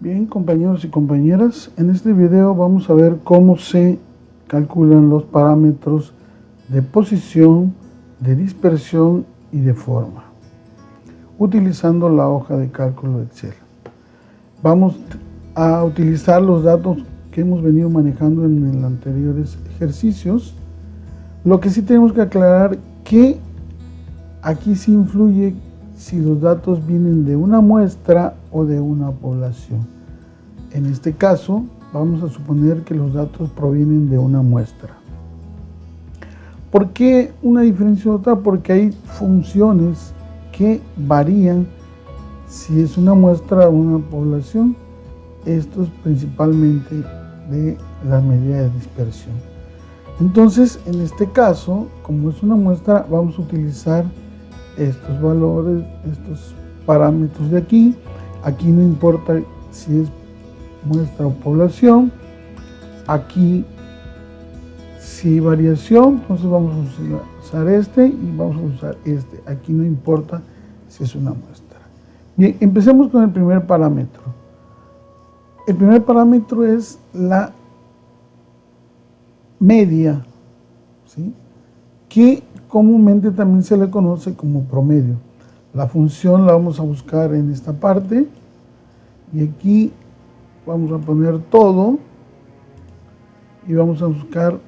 Bien, compañeros y compañeras, en este video vamos a ver cómo se calculan los parámetros de posición, de dispersión y de forma, utilizando la hoja de cálculo de Excel. Vamos a utilizar los datos que hemos venido manejando en los anteriores ejercicios. Lo que sí tenemos que aclarar que aquí sí influye si los datos vienen de una muestra o de una población. En este caso, vamos a suponer que los datos provienen de una muestra. ¿Por qué una diferencia de otra? Porque hay funciones que varían si es una muestra o una población. Esto es principalmente de la medida de dispersión. Entonces, en este caso, como es una muestra, vamos a utilizar estos valores, estos parámetros de aquí. Aquí no importa si es muestra o población. Aquí si hay variación, entonces vamos a usar este y vamos a usar este. Aquí no importa si es una muestra. Bien, empecemos con el primer parámetro. El primer parámetro es la media, ¿sí?, que comúnmente también se le conoce como promedio. La función la vamos a buscar en esta parte y aquí vamos a poner todo y vamos a buscar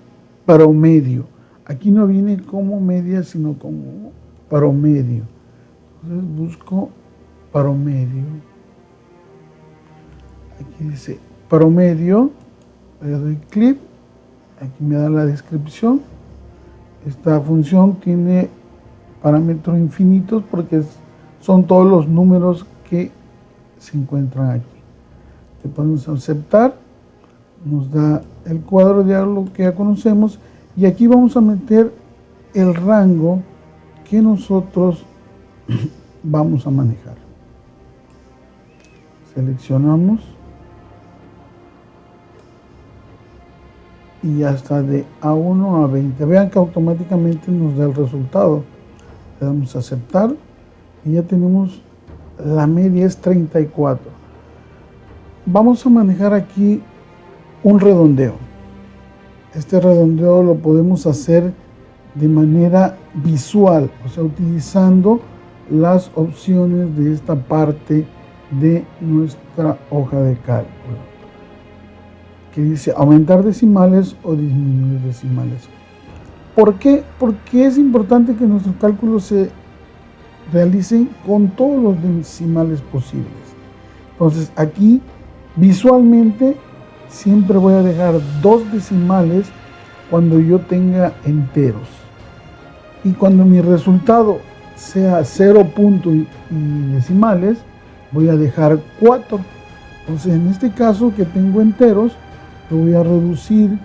promedio. Aquí no viene como media, sino como promedio. Entonces busco promedio. Aquí dice promedio, le doy clic, aquí me da la descripción. Esta función tiene parámetros infinitos porque son todos los números que se encuentran aquí. Le ponemos a aceptar, nos da el cuadro de diálogo que ya conocemos y aquí vamos a meter el rango que nosotros vamos a manejar. Seleccionamos y ya está de A1 a 20. Vean que automáticamente nos da el resultado. Le damos a aceptar y ya tenemos la media es 34. Vamos a manejar aquí un redondeo. Este redondeo lo podemos hacer de manera visual, o sea, utilizando las opciones de esta parte de nuestra hoja de cálculo, que dice aumentar decimales o disminuir decimales. ¿Por qué? Porque es importante que nuestros cálculos se realicen con todos los decimales posibles. Entonces aquí visualmente siempre voy a dejar 2 decimales cuando yo tenga enteros. Y cuando mi resultado sea 0 puntos y decimales, voy a dejar 4. Entonces en este caso que tengo enteros, lo voy a reducir, ¿sí?,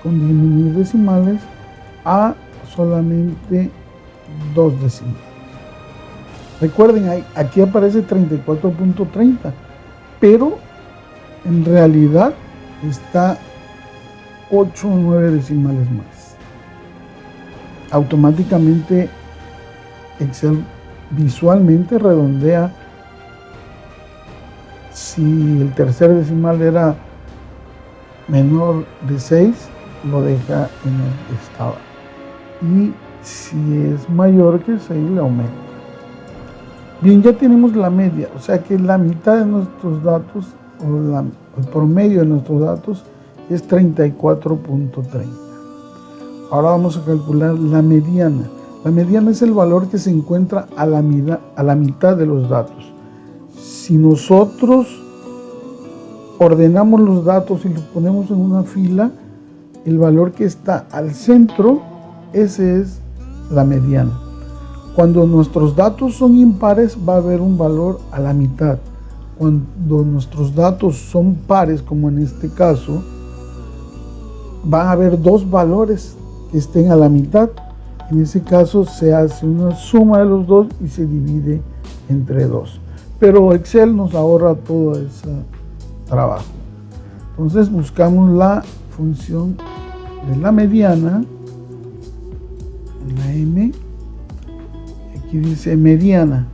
con disminuir decimales a solamente 2 decimales. Recuerden, aquí aparece 34.30, pero en realidad está 8 o 9 decimales más. Automáticamente Excel visualmente redondea. Si el tercer decimal era menor de 6, lo deja en el que estaba. Y si es mayor que 6, le aumenta. Bien, ya tenemos la media, o sea que la mitad de nuestros datos, o el promedio de nuestros datos, es 34.30. Ahora vamos a calcular la mediana. La mediana es el valor que se encuentra a la mitad de los datos. Si nosotros ordenamos los datos y los ponemos en una fila, el valor que está al centro, ese es la mediana. Cuando nuestros datos son impares, va a haber un valor a la mitad. Cuando nuestros datos son pares, como en este caso, van a haber 2 valores que estén a la mitad. En ese caso se hace una suma de los 2 y se divide entre 2. Pero Excel nos ahorra todo ese trabajo. Entonces buscamos la función de la mediana, la M, aquí dice mediana,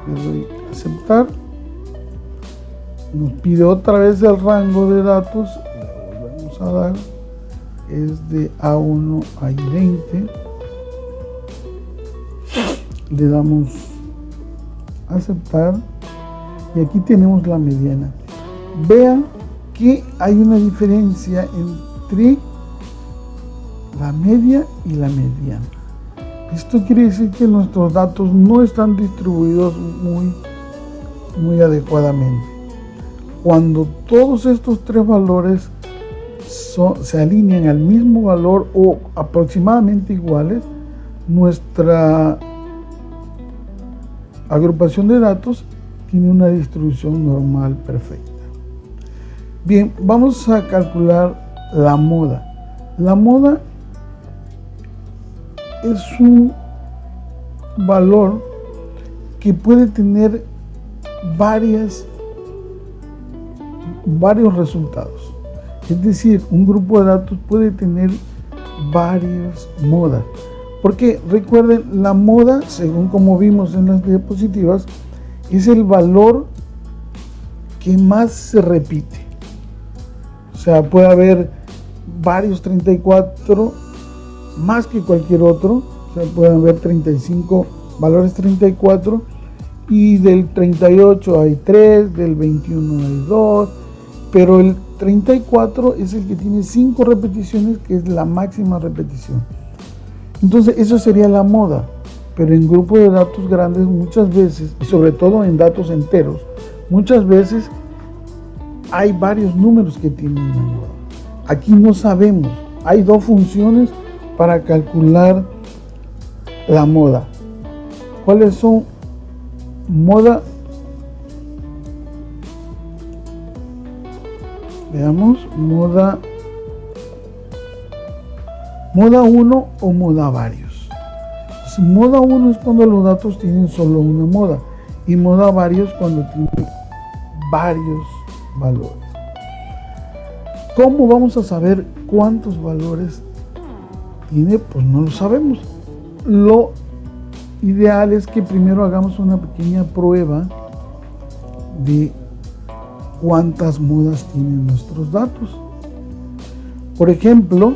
le doy a aceptar nos pide otra vez el rango de datos, le volvemos a dar, es de A1 a I20, le damos aceptar y aquí tenemos la mediana. Vean que hay una diferencia entre la media y la mediana. Esto quiere decir que nuestros datos no están distribuidos muy adecuadamente. Cuando todos estos tres valores se alinean al mismo valor o aproximadamente iguales, nuestra agrupación de datos tiene una distribución normal perfecta. Bien, vamos a calcular la moda. La moda es un valor que puede tener varios resultados. Es decir, un grupo de datos puede tener varias modas. Porque recuerden, la moda, según como vimos en las diapositivas, es el valor que más se repite. O sea, puede haber varios 34 más que cualquier otro. O sea, pueden haber 35 valores 34 y del 38 hay 3, del 21 hay 2, pero el 34 es el que tiene 5 repeticiones, que es la máxima repetición. Entonces eso sería la moda, pero en grupos de datos grandes muchas veces, y sobre todo en datos enteros, muchas veces hay varios números que tienen la moda. Aquí no sabemos, hay dos funciones para calcular la moda. ¿Cuáles son? Moda, veamos, moda 1 o moda varios. Moda 1 es cuando los datos tienen solo una moda y moda varios cuando tienen varios valores. ¿Cómo vamos a saber cuántos valores tiene? Pues no lo sabemos. Lo ideal es que primero hagamos una pequeña prueba de cuántas modas tienen nuestros datos. Por ejemplo,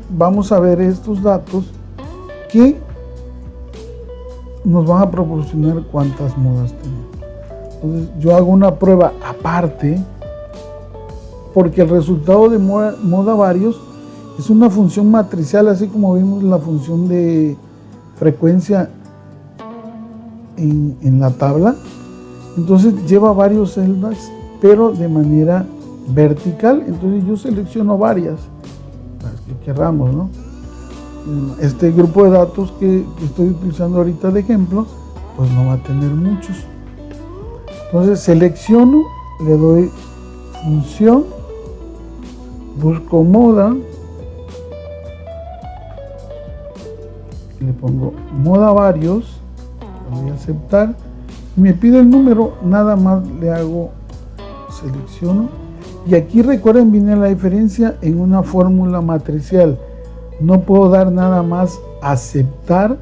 vamos a ver estos datos que nos van a proporcionar cuántas modas tenemos. Entonces yo hago una prueba aparte porque el resultado de moda varios es una función matricial, así como vimos la función de frecuencia en la tabla. Entonces lleva varios celdas, pero de manera vertical. Entonces yo selecciono varias, las que queramos, ¿no? Este grupo de datos que estoy utilizando ahorita de ejemplo, pues no va a tener muchos. Entonces selecciono, le doy función, busco moda, le pongo moda varios, le voy a aceptar, y me pide el número, nada más le hago selecciono, y aquí recuerden, viene la diferencia en una fórmula matricial. No puedo dar nada más aceptar,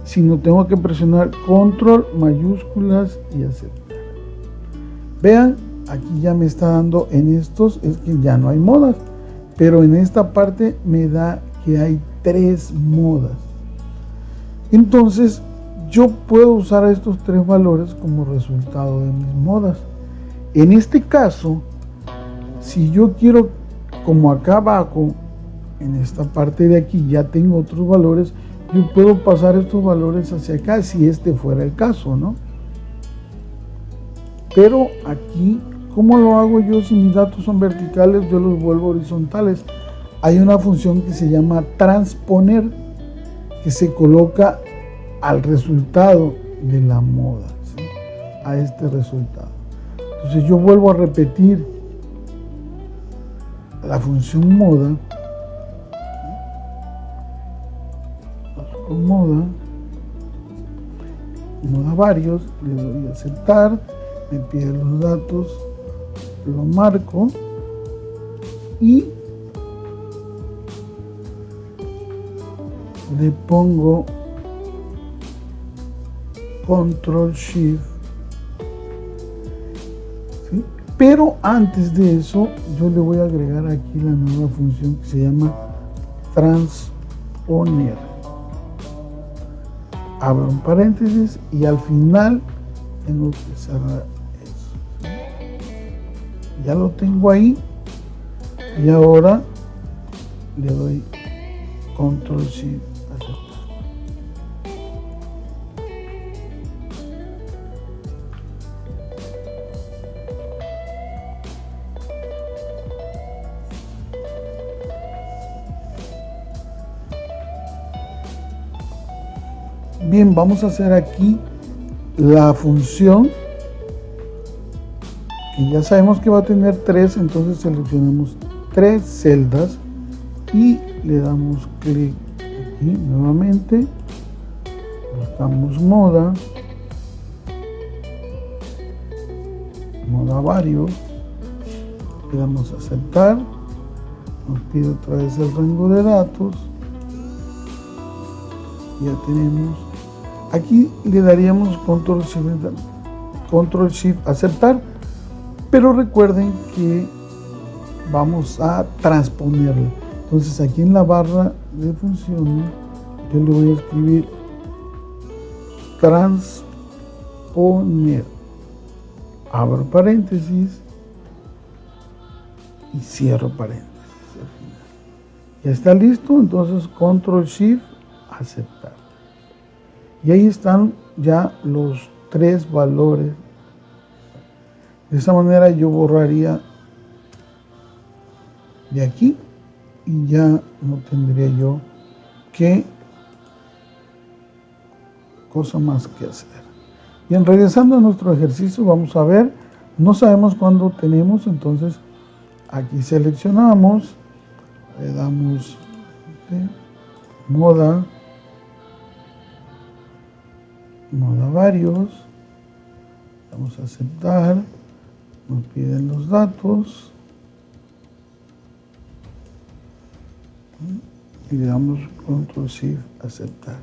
sino tengo que presionar control, mayúsculas y aceptar. Vean, aquí ya me está dando en estos, es que ya no hay modas, pero en esta parte me da que hay 3 modas. Entonces yo puedo usar estos 3 valores como resultado de mis modas. En este caso, si yo quiero, como acá abajo, en esta parte de aquí ya tengo otros valores, yo puedo pasar estos valores hacia acá si este fuera el caso, ¿no? Pero aquí, ¿cómo lo hago yo? Si mis datos son verticales, yo los vuelvo horizontales. Hay una función que se llama transponer, que se coloca al resultado de la moda, ¿sí? A este resultado. Entonces yo vuelvo a repetir la función moda, con moda varios, le doy a aceptar, me pide los datos, lo marco y le pongo Control Shift, ¿sí? Pero antes de eso yo le voy a agregar aquí la nueva función que se llama transponer. Abro un paréntesis y al final tengo que cerrar eso, ¿sí? Ya lo tengo ahí y ahora le doy Control Shift aceptar. Bien, vamos a hacer aquí la función que ya sabemos que va a tener 3, entonces seleccionamos 3 celdas y le damos clic aquí nuevamente, buscamos moda varios, le damos a aceptar, nos pide otra vez el rango de datos, ya tenemos, aquí le daríamos Control Shift aceptar, pero recuerden que vamos a transponerlo. Entonces aquí en la barra de funciones yo le voy a escribir transponer, abro paréntesis y cierro paréntesis. Ya está listo, entonces Control Shift aceptar. Y ahí están ya los 3 valores. De esa manera yo borraría de aquí y ya no tendría yo qué cosa más que hacer. Bien, regresando a nuestro ejercicio, vamos a ver, no sabemos cuándo tenemos, entonces aquí seleccionamos, le damos moda varios, vamos a aceptar, nos piden los datos y le damos Control Shift aceptar.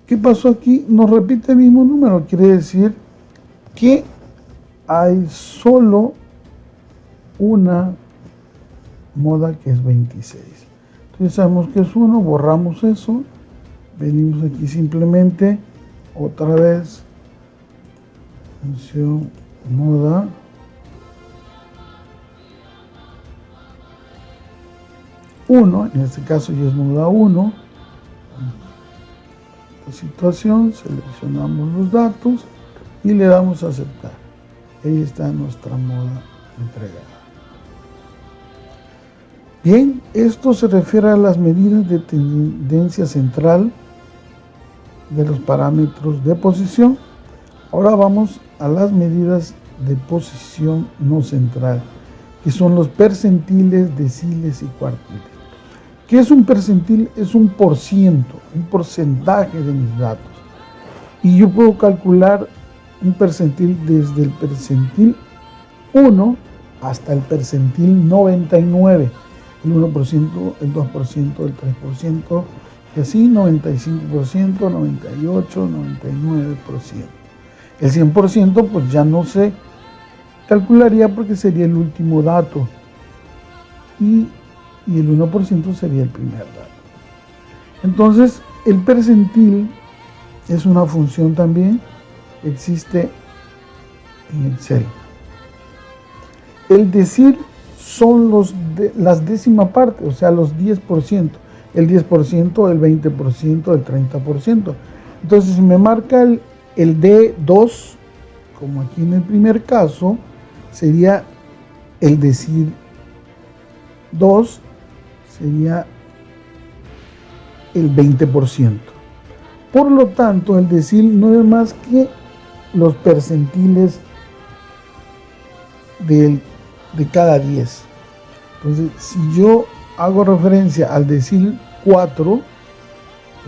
¿Qué pasó aquí? Nos repite el mismo número, quiere decir que hay solo una moda que es 26. Entonces sabemos que es 1, borramos eso, venimos aquí simplemente otra vez función moda uno, en este caso ya es moda 1. La situación, seleccionamos los datos y le damos a aceptar. Ahí está nuestra moda entregada. Bien, esto se refiere a las medidas de tendencia central de los parámetros de posición. Ahora vamos a las medidas de posición no central, que son los percentiles, deciles y cuartiles. ¿Qué es un percentil? Es un porcentaje de mis datos. Y yo puedo calcular un percentil desde el percentil 1 hasta el percentil 99. El 1%, el 2%, el 3%, y así 95%, 98%, 99%. El 100% pues ya no se calcularía porque sería el último dato. Y el 1% sería el primer dato. Entonces, el percentil es una función también, existe en Excel. El decir son las décimas partes, o sea, los 10%, el 10%, el 20%, el 30%. Entonces, si me marca el D2, como aquí en el primer caso, sería el decir 2, sería el 20%. Por lo tanto, el decil no es más que los percentiles de cada 10. Entonces, si yo hago referencia al decil 4,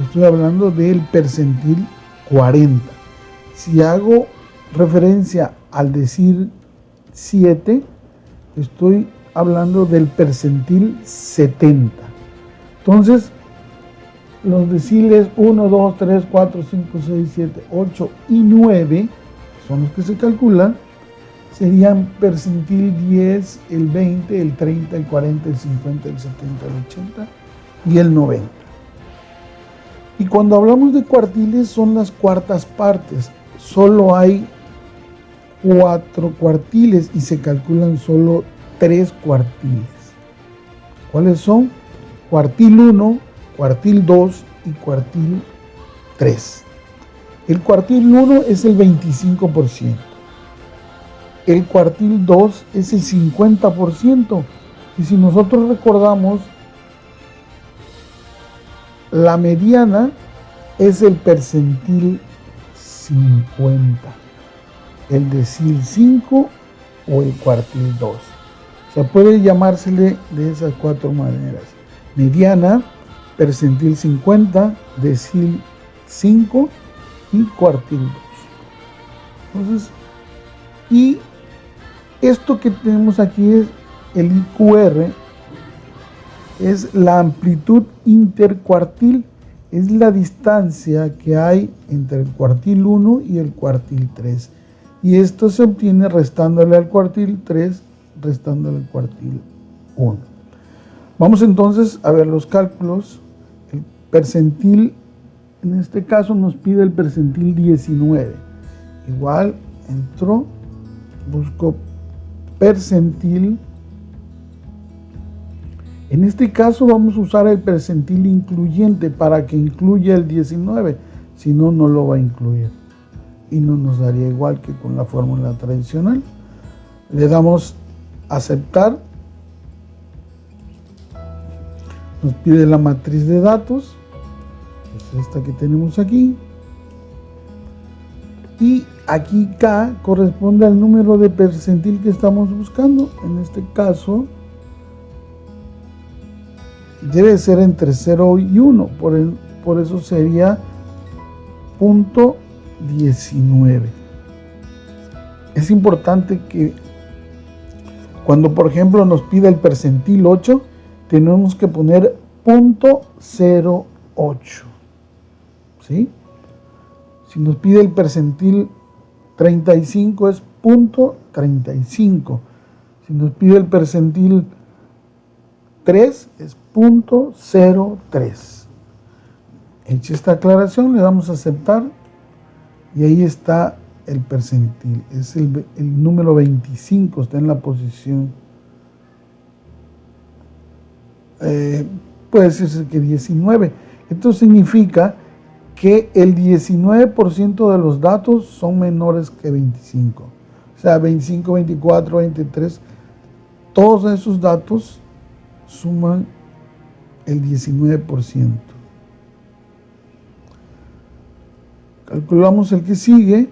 estoy hablando del percentil 40. Si hago referencia al decil 7, estoy hablando del percentil 70. Entonces, los deciles 1, 2, 3, 4, 5, 6, 7, 8 y 9, son los que se calculan, serían percentil 10, el 20, el 30, el 40, el 50, el 70, el 80 y el 90. Y cuando hablamos de cuartiles son las cuartas partes. Solo hay 4 cuartiles y se calculan solo 3 cuartiles. ¿Cuáles son? Cuartil 1, cuartil 2 y cuartil 3. El cuartil 1 es el 25%. El cuartil 2 es el 50%. Y si nosotros recordamos, la mediana es el percentil 50, el decil 5 o el cuartil 2. O sea, puede llamársele de esas 4 maneras: mediana, percentil 50, decil 5 y cuartil 2. Entonces, y esto que tenemos aquí es el IQR, es la amplitud intercuartil, es la distancia que hay entre el cuartil 1 y el cuartil 3. Y esto se obtiene restándole al cuartil 3, restándole al cuartil 1. Vamos entonces a ver los cálculos. El percentil, en este caso nos pide el percentil 19. Igual, entro, busco percentil. En este caso vamos a usar el percentil incluyente para que incluya el 19, si no, no lo va a incluir y no nos daría igual que con la fórmula tradicional. Le damos aceptar, nos pide la matriz de datos, es esta que tenemos aquí, y aquí K corresponde al número de percentil que estamos buscando. En este caso debe ser entre 0 y 1, por eso sería .19. Es importante que cuando, por ejemplo, nos pida el percentil 8, tenemos que poner .08, ¿sí? Si nos pide el percentil 35 es .35. Si nos pide el percentil 3 es .03. Hecha esta aclaración, le damos a aceptar y ahí está el percentil. Es el número 25, está en la posición, puede decirse que 19. Esto significa que el 19% de los datos son menores que 25. O sea, 25, 24, 23, todos esos datos suman el 19%. Calculamos el que sigue.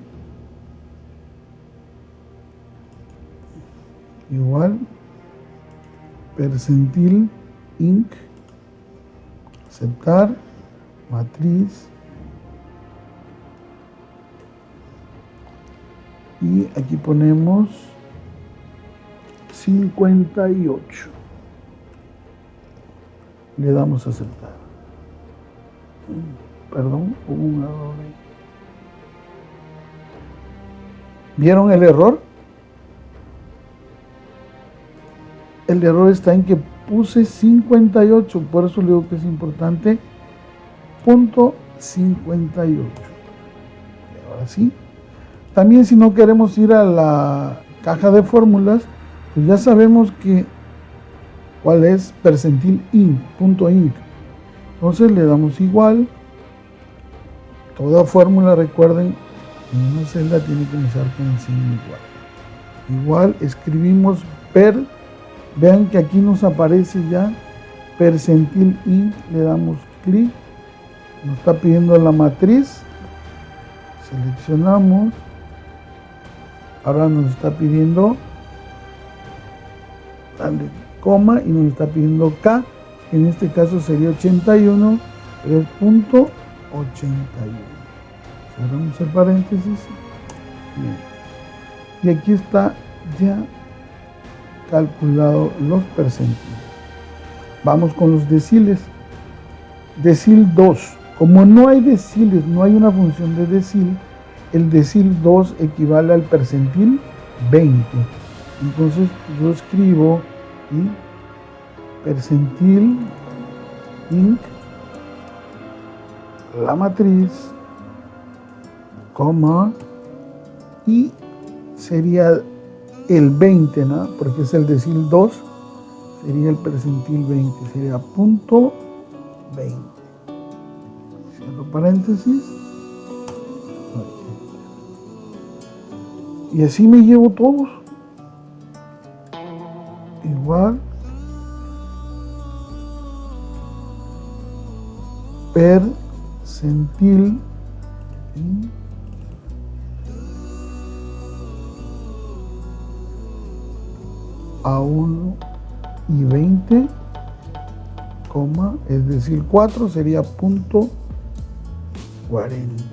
Igual, percentil, inc, aceptar, matriz. Y aquí ponemos 58. Le damos a aceptar. Perdón, hubo un error ahí. ¿Vieron el error? El error está en que puse 58, por eso le digo que es importante. .58. Ahora sí. También, si no queremos ir a la caja de fórmulas, pues ya sabemos que cuál es percentil inc, .inc. Entonces le damos igual. Toda fórmula, recuerden, en una celda tiene que empezar con el signo igual. Igual escribimos vean que aquí nos aparece ya percentil inc, le damos clic, nos está pidiendo la matriz, seleccionamos, ahora nos está pidiendo darle coma y nos está pidiendo K, que en este caso sería 81, pero es .81. Cerramos el paréntesis. Bien. Y aquí está ya calculado los percentiles. Vamos con los deciles. decil 2. Como no hay deciles, no hay una función de decil, el decil 2 equivale al percentil 20. Entonces yo escribo y percentil inc la matriz, coma, y sería el 20, ¿no? Porque es el decil 2, sería el percentil 20, sería punto 20. Cierro paréntesis. Y así me llevo todos. Igual. Percentil a 1 y 20, coma, es decir, 4 sería punto 40.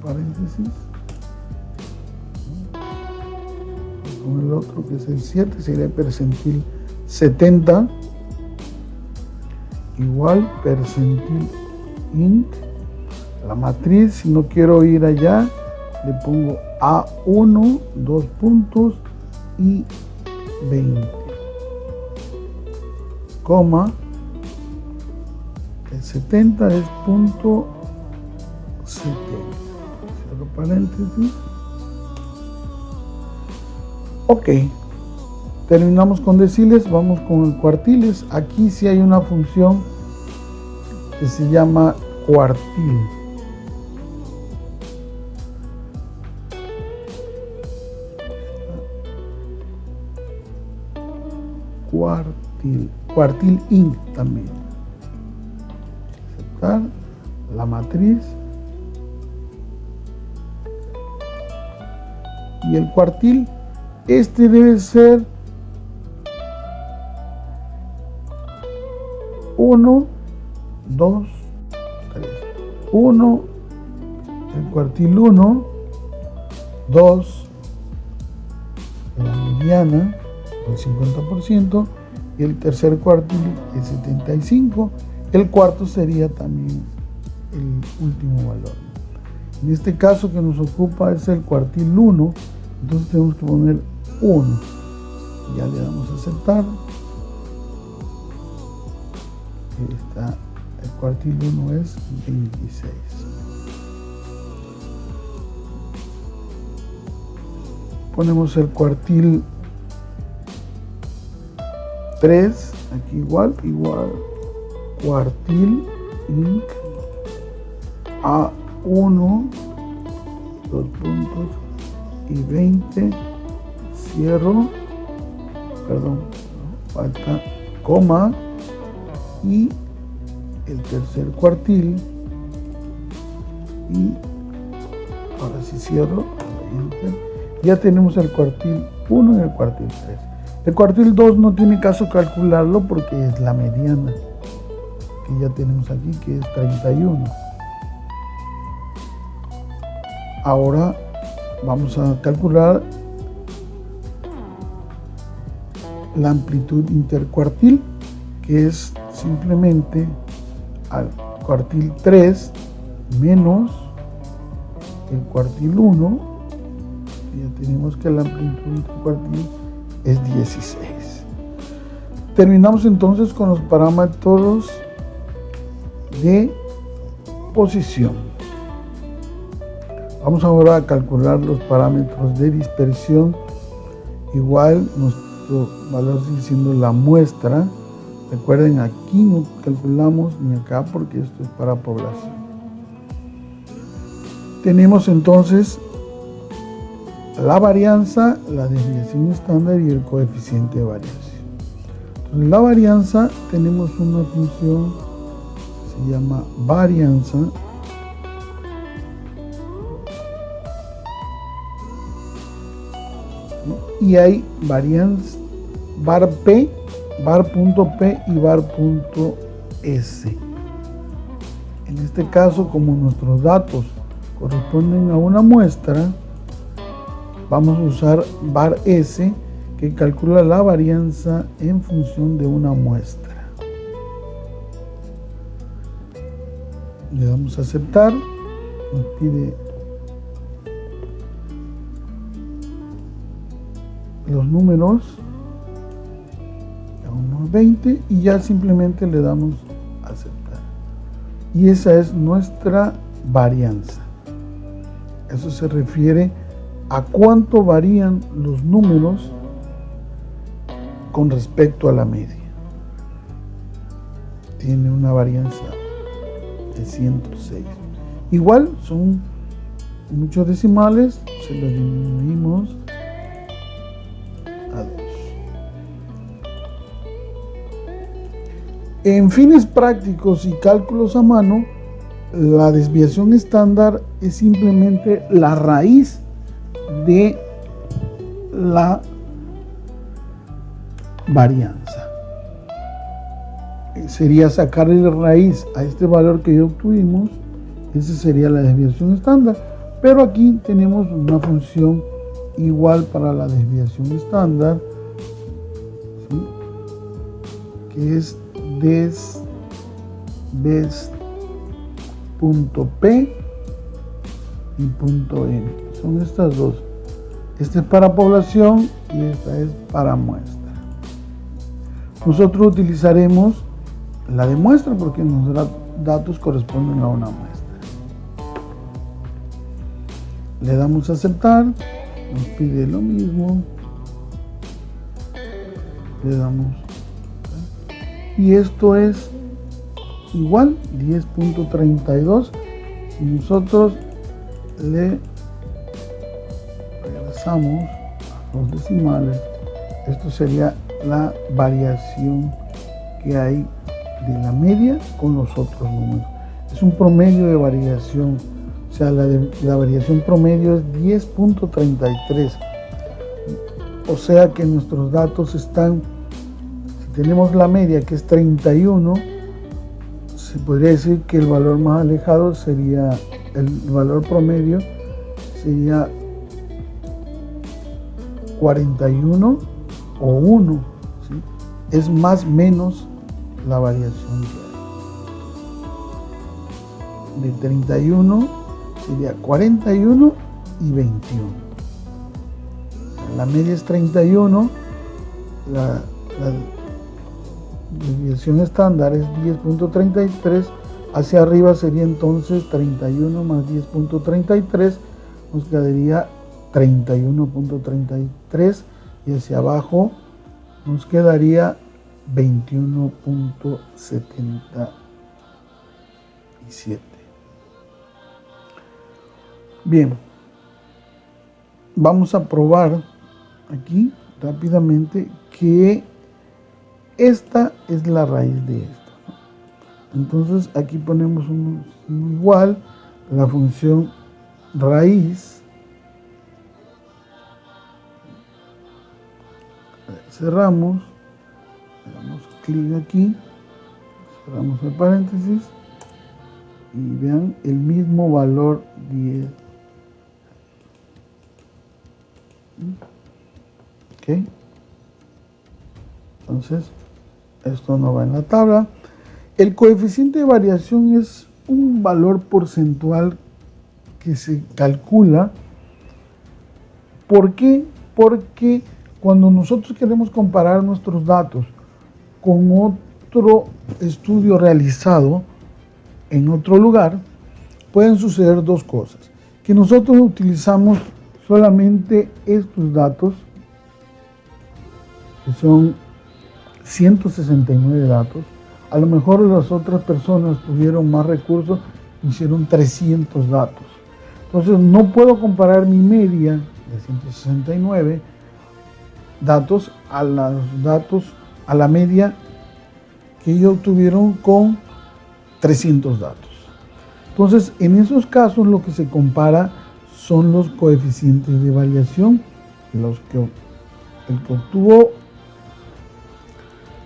Paréntesis. Con el otro que es el 7 sería percentil 70. Igual percentil inc la matriz, si no quiero ir allá, le pongo A1, 2 puntos y 20, coma, el 70 es punto 70, cierro paréntesis. Ok, terminamos con deciles, vamos con cuartiles. Aquí sí hay una función que se llama cuartil. Cuartil inc también. Aceptar la matriz. Y el cuartil, este debe ser 1, 2, 3. 1, el cuartil 1, 2, la mediana, el 50%, y el tercer cuartil el 75%. El cuarto sería también el último valor. En este caso que nos ocupa es el cuartil 1, entonces tenemos que poner 1. Ya le damos a aceptar. Ahí está, el cuartil 1 es 26. Ponemos el cuartil 3, aquí igual, cuartil inc A1, 2 puntos y 20, cierro, perdón, falta coma, y el tercer cuartil, y ahora sí cierro, ya tenemos el cuartil 1 y el cuartil 3. El cuartil 2 no tiene caso calcularlo porque es la mediana que ya tenemos aquí, que es 31. Ahora vamos a calcular la amplitud intercuartil, que es simplemente al cuartil 3 menos el cuartil 1. Ya tenemos que la amplitud intercuartil es 16. Terminamos entonces con los parámetros de posición. Vamos ahora a calcular los parámetros de dispersión. Igual nuestro valor sigue siendo la muestra. Recuerden, aquí no calculamos ni acá porque esto es para población. Tenemos entonces la varianza, la desviación estándar y el coeficiente de variación. Entonces, la varianza, tenemos una función que se llama varianza, y hay varianza var p, var.p y var.s. En este caso, como nuestros datos corresponden a una muestra, vamos a usar var s, que calcula la varianza en función de una muestra. Le damos a aceptar, nos pide los números a unos 20 y ya simplemente le damos a aceptar. Y esa es nuestra varianza. Eso se refiere a cuánto varían los números con respecto a la media. Tiene una varianza de 106. Igual son muchos decimales, se los disminuimos a 2. En fines prácticos y cálculos a mano, la desviación estándar es simplemente la raíz de la varianza. Sería sacarle raíz a este valor que ya obtuvimos. Esa sería la desviación estándar, pero aquí tenemos una función igual para la desviación estándar, ¿sí? Que es des.p y .n. Son estas dos. Esta es para población y esta es para muestra. Nosotros utilizaremos la de muestra porque nuestros datos corresponden a una muestra. Le damos a aceptar, nos pide lo mismo, le damos, y esto es igual 10.32. Si nosotros le regresamos a los decimales, esto sería la variación que hay de la media con los otros números. Es un promedio de variación, o sea, la variación promedio es 10.33. O sea que nuestros datos están, si tenemos la media que es 31, se podría decir que el valor más alejado sería, el valor promedio sería 41 o 1, ¿sí? Es más menos la variación que hay. De 31 sería 41 y 21. La media es 31, la desviación estándar es 10.33, hacia arriba sería entonces 31 más 10.33, nos quedaría 31.33 y hacia abajo nos quedaría 21.77. Bien, vamos a probar aquí rápidamente que esta es la raíz de esto, ¿no? Entonces aquí ponemos un igual, la función raíz, cerramos, le damos clic aquí, cerramos el paréntesis y vean el mismo valor 10. Ok, entonces esto no va en la tabla. El coeficiente de variación es un valor porcentual que se calcula. ¿Por qué? Porque cuando nosotros queremos comparar nuestros datos con otro estudio realizado en otro lugar, pueden suceder dos cosas. Que nosotros utilizamos solamente estos datos, que son 169 datos. A lo mejor las otras personas tuvieron más recursos, hicieron 300 datos. Entonces no puedo comparar mi media de 169 datos a la media que ellos obtuvieron con 300 datos. Entonces, en esos casos lo que se compara son los coeficientes de variación, el que obtuvo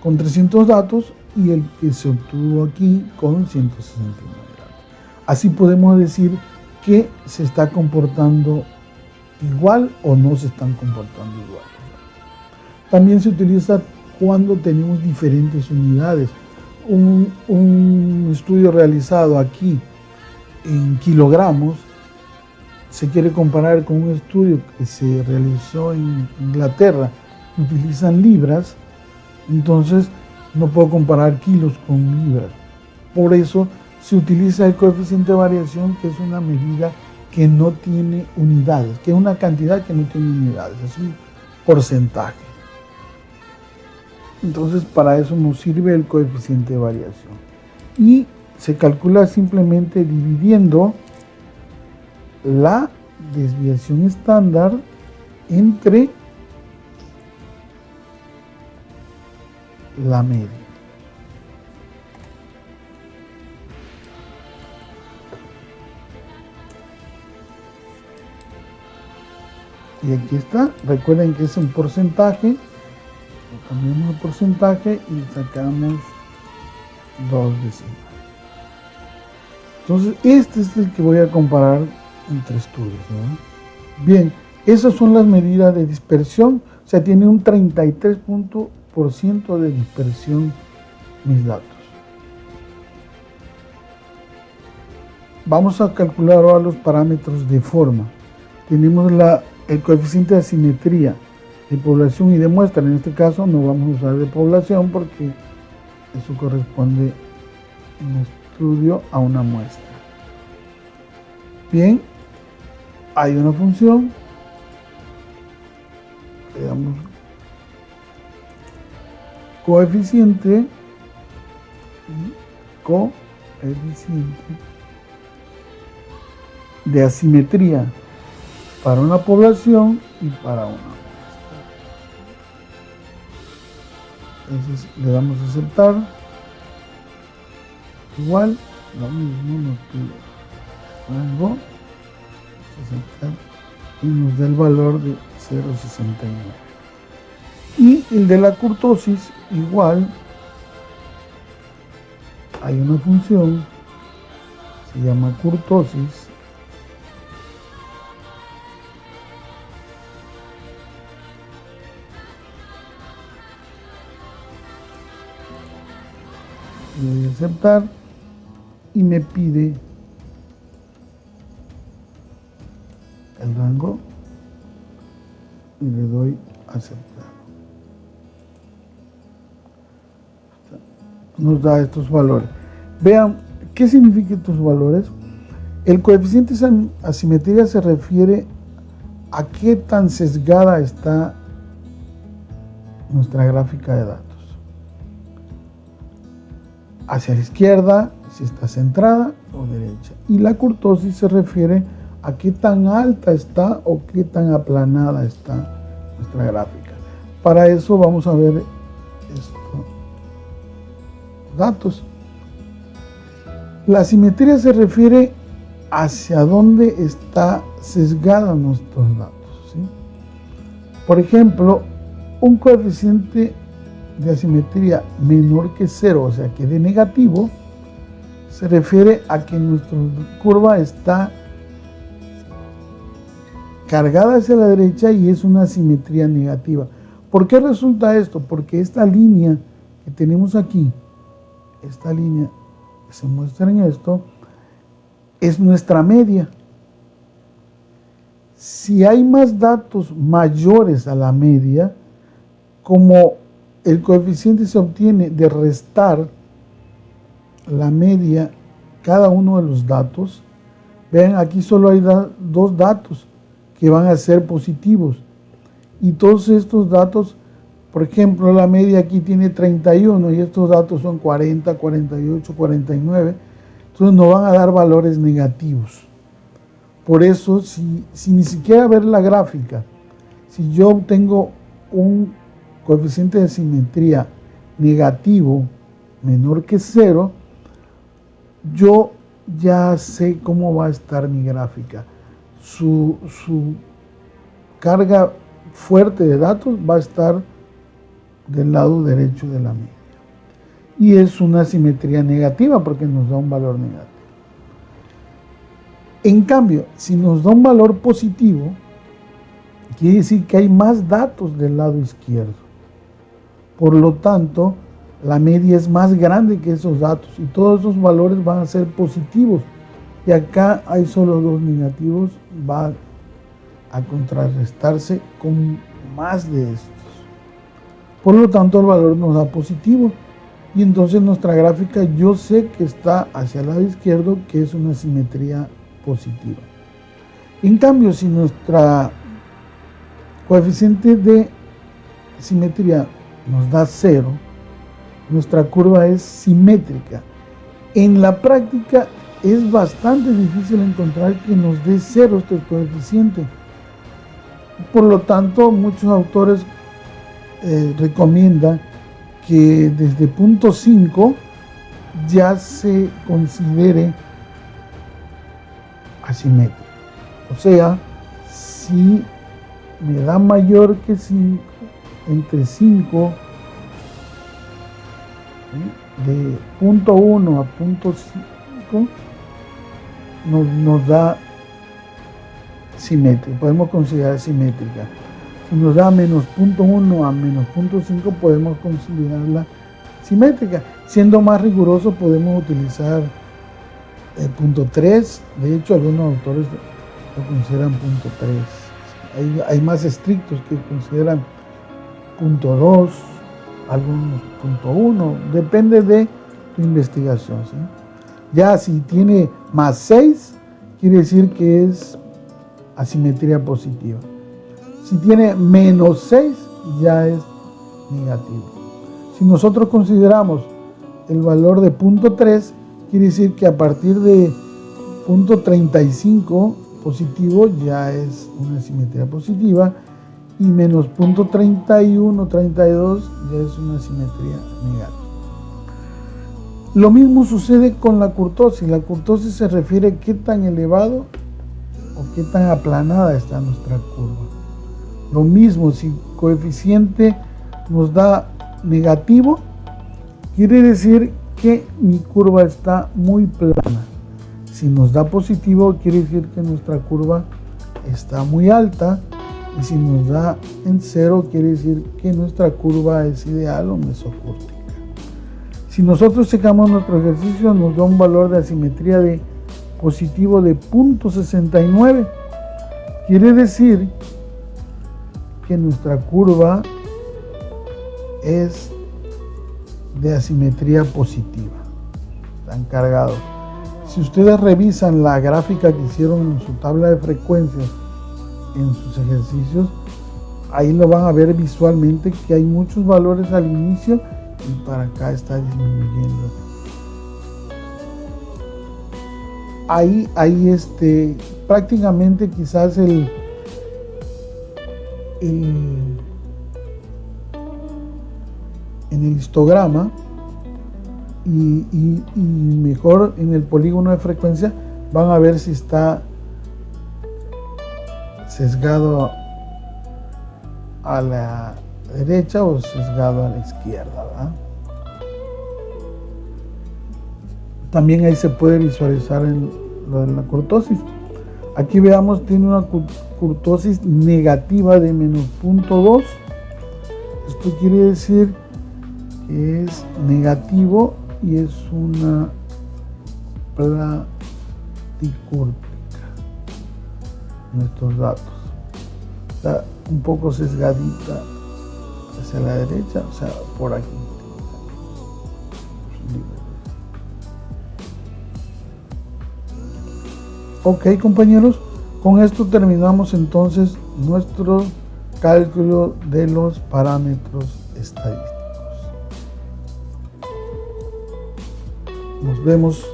con 300 datos y el que se obtuvo aquí con 169 datos. Así podemos decir que se está comportando igual o no se están comportando igual. También se utiliza cuando tenemos diferentes unidades. Un estudio realizado aquí en kilogramos, se quiere comparar con un estudio que se realizó en Inglaterra, utilizan libras, entonces no puedo comparar kilos con libras. Por eso se utiliza el coeficiente de variación, que es una medida que no tiene unidades, que es una cantidad que no tiene unidades, es un porcentaje. Entonces para eso nos sirve el coeficiente de variación. Y se calcula simplemente dividiendo la desviación estándar entre la media. Y aquí está, recuerden que es un porcentaje, cambiamos el porcentaje y sacamos 2 décimas. Entonces este es el que voy a comparar entre estudios, ¿no? Bien, esas son las medidas de dispersión, o sea, tiene un 33% de dispersión mis datos. Vamos a calcular ahora los parámetros de forma. Tenemos el coeficiente de asimetría de población y de muestra. En este caso no vamos a usar de población porque eso corresponde en estudio a una muestra. Bien, hay una función, le damos coeficiente de asimetría para una población y para una muestra. Entonces le damos a aceptar. Igual, lo mismo nos pide rango, aceptar, y nos da el valor de 0,69. Y el de la kurtosis, igual, hay una función, se llama kurtosis, le doy a aceptar y me pide el rango y le doy a aceptar. Nos da estos valores. Vean, ¿qué significan estos valores? El coeficiente de asimetría se refiere a qué tan sesgada está nuestra gráfica de datos. Hacia la izquierda, si está centrada o derecha. Y la kurtosis se refiere a qué tan alta está o qué tan aplanada está nuestra gráfica. Para eso vamos a ver estos datos. La asimetría se refiere hacia dónde está sesgada nuestros datos, ¿sí? Por ejemplo, un coeficiente de asimetría menor que 0, o sea que de negativo, se refiere a que nuestra curva está cargada hacia la derecha y es una asimetría negativa. ¿Por qué resulta esto? Porque esta línea que tenemos aquí, esta línea que se muestra en esto, es nuestra media. Si hay más datos mayores a la media, como el coeficiente se obtiene de restar la media cada uno de los datos, vean, aquí solo hay dos datos que van a ser positivos y todos estos datos, por ejemplo, la media aquí tiene 31 y estos datos son 40, 48, 49, entonces no van a dar valores negativos. Por eso, si ni siquiera ver la gráfica, si yo tengo un coeficiente de simetría negativo menor que 0, yo ya sé cómo va a estar mi gráfica. Su carga fuerte de datos va a estar del lado derecho de la media. Y es una simetría negativa porque nos da un valor negativo. En cambio, si nos da un valor positivo, quiere decir que hay más datos del lado izquierdo. Por lo tanto, la media es más grande que esos datos y todos esos valores van a ser positivos y acá hay solo dos negativos, va a contrarrestarse con más de estos. Por lo tanto, el valor nos da positivo. Y entonces nuestra gráfica yo sé que está hacia el lado izquierdo, que es una simetría positiva. En cambio, si nuestra coeficiente de simetría nos da 0, nuestra curva es simétrica. En la práctica es bastante difícil encontrar que nos dé 0 este coeficiente. Por lo tanto, muchos autores recomiendan que desde punto 5 ya se considere asimétrico. O sea, si me da mayor que 5, entre 5, de punto 1 a punto 5, nos da simétrica, podemos considerar simétrica. Si nos da menos punto 1 a menos punto 5, podemos considerarla simétrica. Siendo más riguroso, podemos utilizar el punto 3. De hecho, algunos autores lo consideran punto 3. Hay más estrictos que consideran punto 2, algunos punto 1. Depende de tu investigación, ¿sí? Ya si tiene más 6, quiere decir que es asimetría positiva. Si tiene menos 6, ya es negativo. Si nosotros consideramos el valor de punto 3, quiere decir que a partir de punto 35 positivo ya es una simetría positiva, y menos punto 31, 32 ya es una simetría negativa. Lo mismo sucede con la kurtosis. La kurtosis se refiere a qué tan elevado o qué tan aplanada está nuestra curva. Lo mismo, si coeficiente nos da negativo, quiere decir que mi curva está muy plana. Si nos da positivo, quiere decir que nuestra curva está muy alta. Y si nos da en 0, quiere decir que nuestra curva es ideal o mesocúrtica. Si nosotros checamos nuestro ejercicio, nos da un valor de asimetría de positivo de 0.69. Quiere decir que nuestra curva es de asimetría positiva. Están cargados. Si ustedes revisan la gráfica que hicieron en su tabla de frecuencias en sus ejercicios, ahí lo van a ver visualmente que hay muchos valores al inicio y para acá está disminuyendo. Ahí prácticamente quizás en el histograma y mejor en el polígono de frecuencia van a ver si está sesgado a la derecha o sesgado a la izquierda, ¿verdad? También ahí se puede visualizar lo de la kurtosis. Aquí veamos, tiene una kurtosis negativa de menos 0.2. Esto quiere decir que es negativo y es una platicúrtica. Nuestros datos está un poco sesgadita hacia la derecha, o sea, por aquí. Ok, compañeros, con esto terminamos entonces nuestro cálculo de los parámetros estadísticos. Nos vemos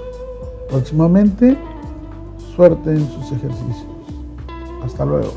próximamente. Suerte en sus ejercicios. Hasta luego.